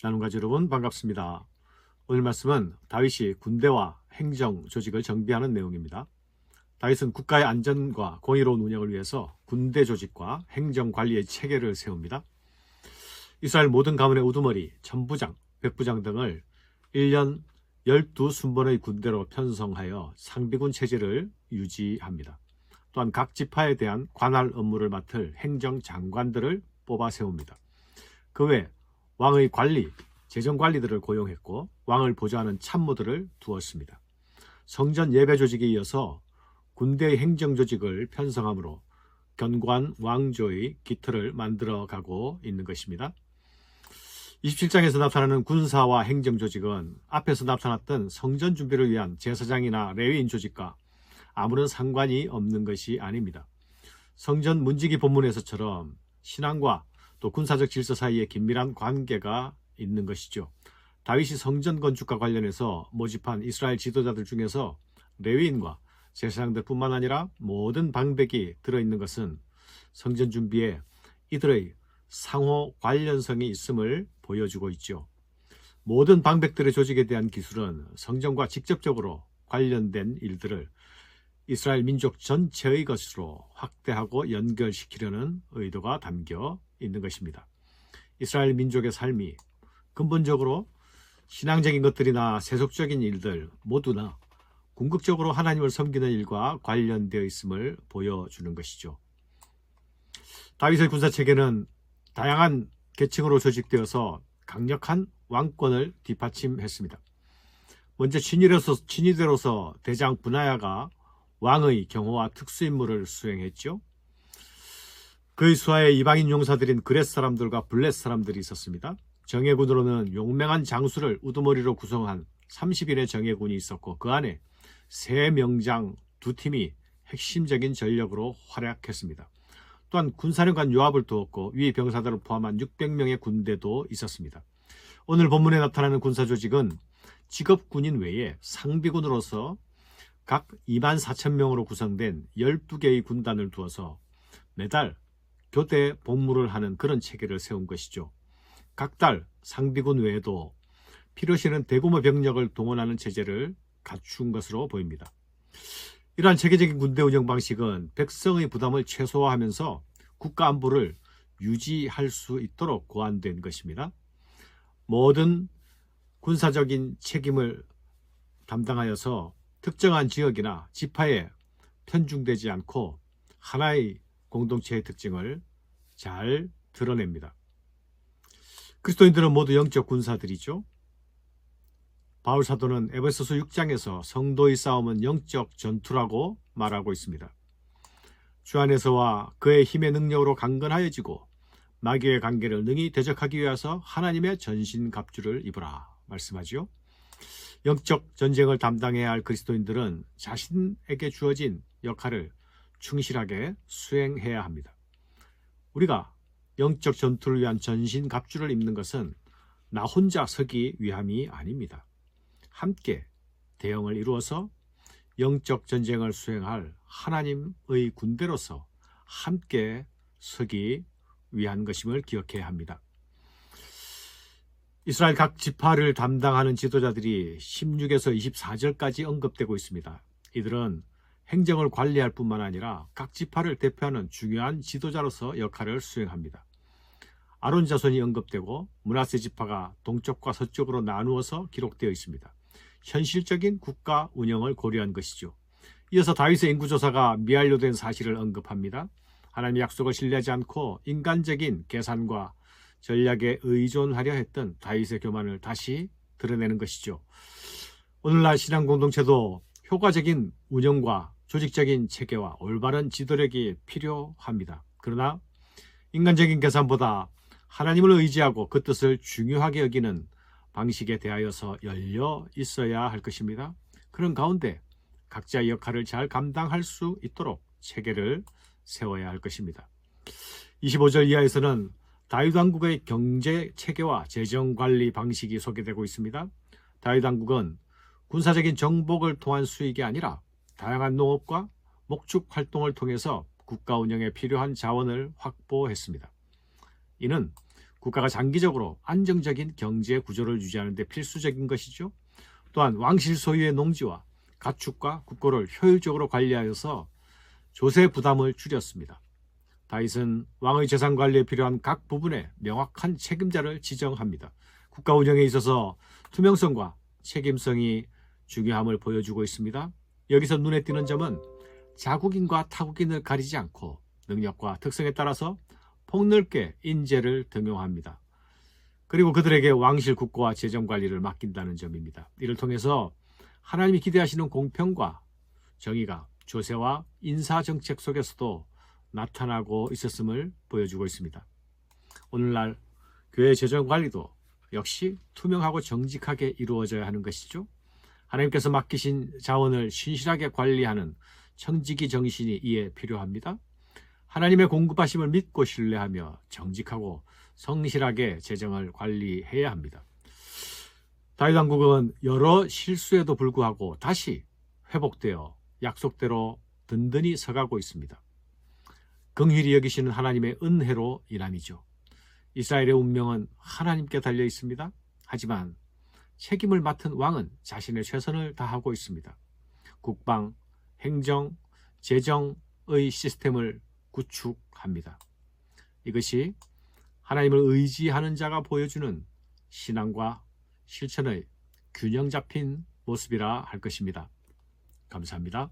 나눔가족 여러분 반갑습니다. 오늘 말씀은 다윗이 군대와 행정 조직을 정비하는 내용입니다. 다윗은 국가의 안전과 공의로운 운영을 위해서 군대 조직과 행정 관리의 체계를 세웁니다. 이스라엘 모든 가문의 우두머리, 천부장, 백부장 등을 1년 12순번의 군대로 편성하여 상비군 체제를 유지합니다. 또한 각 지파에 대한 관할 업무를 맡을 행정장관들을 뽑아 세웁니다. 그 외 왕의 관리, 재정관리들을 고용했고 왕을 보좌하는 참모들을 두었습니다. 성전 예배 조직에 이어서 군대의 행정조직을 편성함으로 견고한 왕조의 기틀을 만들어가고 있는 것입니다. 27장에서 나타나는 군사와 행정조직은 앞에서 나타났던 성전 준비를 위한 제사장이나 레위인 조직과 아무런 상관이 없는 것이 아닙니다. 성전 문지기 본문에서처럼 신앙과 또 군사적 질서 사이에 긴밀한 관계가 있는 것이죠. 다윗이 성전 건축과 관련해서 모집한 이스라엘 지도자들 중에서 레위인과 제사장들뿐만 아니라 모든 방백이 들어있는 것은 성전 준비에 이들의 상호 관련성이 있음을 보여주고 있죠. 모든 방백들의 조직에 대한 기술은 성전과 직접적으로 관련된 일들을 이스라엘 민족 전체의 것으로 확대하고 연결시키려는 의도가 담겨 있는 것입니다. 이스라엘 민족의 삶이 근본적으로 신앙적인 것들이나 세속적인 일들 모두나 궁극적으로 하나님을 섬기는 일과 관련되어 있음을 보여주는 것이죠. 다윗의 군사체계는 다양한 계층으로 조직되어서 강력한 왕권을 뒷받침했습니다. 먼저 친위대로서 대장 브나야가 왕의 경호와 특수임무를 수행했죠. 그의 수하에 이방인 용사들인 그렛 사람들과 블렛 사람들이 있었습니다. 정예군으로는 용맹한 장수를 우두머리로 구성한 30인의 정예군이 있었고 그 안에 세 명장 두 팀이 핵심적인 전력으로 활약했습니다. 또한 군사령관 요압을 두었고 위 병사들을 포함한 600명의 군대도 있었습니다. 오늘 본문에 나타나는 군사조직은 직업군인 외에 상비군으로서 각 24,000명으로 구성된 12개의 군단을 두어서 매달 교대 복무를 하는 그런 체계를 세운 것이죠. 각 달 상비군 외에도 필요시는 대규모 병력을 동원하는 체제를 갖춘 것으로 보입니다. 이러한 체계적인 군대 운영 방식은 백성의 부담을 최소화하면서 국가 안보를 유지할 수 있도록 고안된 것입니다. 모든 군사적인 책임을 담당하여서 특정한 지역이나 지파에 편중되지 않고 하나의 공동체의 특징을 잘 드러냅니다. 그리스도인들은 모두 영적 군사들이죠. 바울 사도는 에베소서 6장에서 성도의 싸움은 영적 전투라고 말하고 있습니다. 주 안에서와 그의 힘의 능력으로 강건하여지고 마귀의 관계를 능히 대적하기 위해서 하나님의 전신갑주를 입으라 말씀하지요. 영적 전쟁을 담당해야 할 그리스도인들은 자신에게 주어진 역할을 충실하게 수행해야 합니다. 우리가 영적 전투를 위한 전신갑주를 입는 것은 나 혼자 서기 위함이 아닙니다. 함께 대응을 이루어서 영적 전쟁을 수행할 하나님의 군대로서 함께 서기 위한 것임을 기억해야 합니다. 이스라엘 각 지파를 담당하는 지도자들이 16에서 24절까지 언급되고 있습니다. 이들은 행정을 관리할 뿐만 아니라 각 지파를 대표하는 중요한 지도자로서 역할을 수행합니다. 아론 자손이 언급되고 므낫세 지파가 동쪽과 서쪽으로 나누어서 기록되어 있습니다. 현실적인 국가 운영을 고려한 것이죠. 이어서 다윗의 인구조사가 미완료된 사실을 언급합니다. 하나님의 약속을 신뢰하지 않고 인간적인 계산과 전략에 의존하려 했던 다윗의 교만을 다시 드러내는 것이죠. 오늘날 신앙 공동체도 효과적인 운영과 조직적인 체계와 올바른 지도력이 필요합니다. 그러나 인간적인 계산보다 하나님을 의지하고 그 뜻을 중요하게 여기는 방식에 대하여서 열려 있어야 할 것입니다. 그런 가운데 각자의 역할을 잘 감당할 수 있도록 체계를 세워야 할 것입니다. 25절 이하에서는 다윗 왕국의 경제 체계와 재정 관리 방식이 소개되고 있습니다. 다윗 왕국은 군사적인 정복을 통한 수익이 아니라 다양한 농업과 목축 활동을 통해서 국가 운영에 필요한 자원을 확보했습니다. 이는 국가가 장기적으로 안정적인 경제 구조를 유지하는 데 필수적인 것이죠. 또한 왕실 소유의 농지와 가축과 국고를 효율적으로 관리하여서 조세 부담을 줄였습니다. 다윗은 왕의 재산 관리에 필요한 각 부분에 명확한 책임자를 지정합니다. 국가 운영에 있어서 투명성과 책임성이 중요함을 보여주고 있습니다. 여기서 눈에 띄는 점은 자국인과 타국인을 가리지 않고 능력과 특성에 따라서 폭넓게 인재를 등용합니다. 그리고 그들에게 왕실 국고와 재정 관리를 맡긴다는 점입니다. 이를 통해서 하나님이 기대하시는 공평과 정의가 조세와 인사 정책 속에서도 나타나고 있었음을 보여주고 있습니다. 오늘날 교회 재정 관리도 역시 투명하고 정직하게 이루어져야 하는 것이죠. 하나님께서 맡기신 자원을 신실하게 관리하는 청지기 정신이 이에 필요합니다. 하나님의 공급하심을 믿고 신뢰하며 정직하고 성실하게 재정을 관리해야 합니다. 다윗 왕국은 여러 실수에도 불구하고 다시 회복되어 약속대로 든든히 서가고 있습니다. 긍휼히 여기시는 하나님의 은혜로 인함이죠. 이스라엘의 운명은 하나님께 달려 있습니다. 하지만 책임을 맡은 왕은 자신의 최선을 다하고 있습니다. 국방, 행정, 재정의 시스템을 구축합니다. 이것이 하나님을 의지하는 자가 보여주는 신앙과 실천의 균형 잡힌 모습이라 할 것입니다. 감사합니다.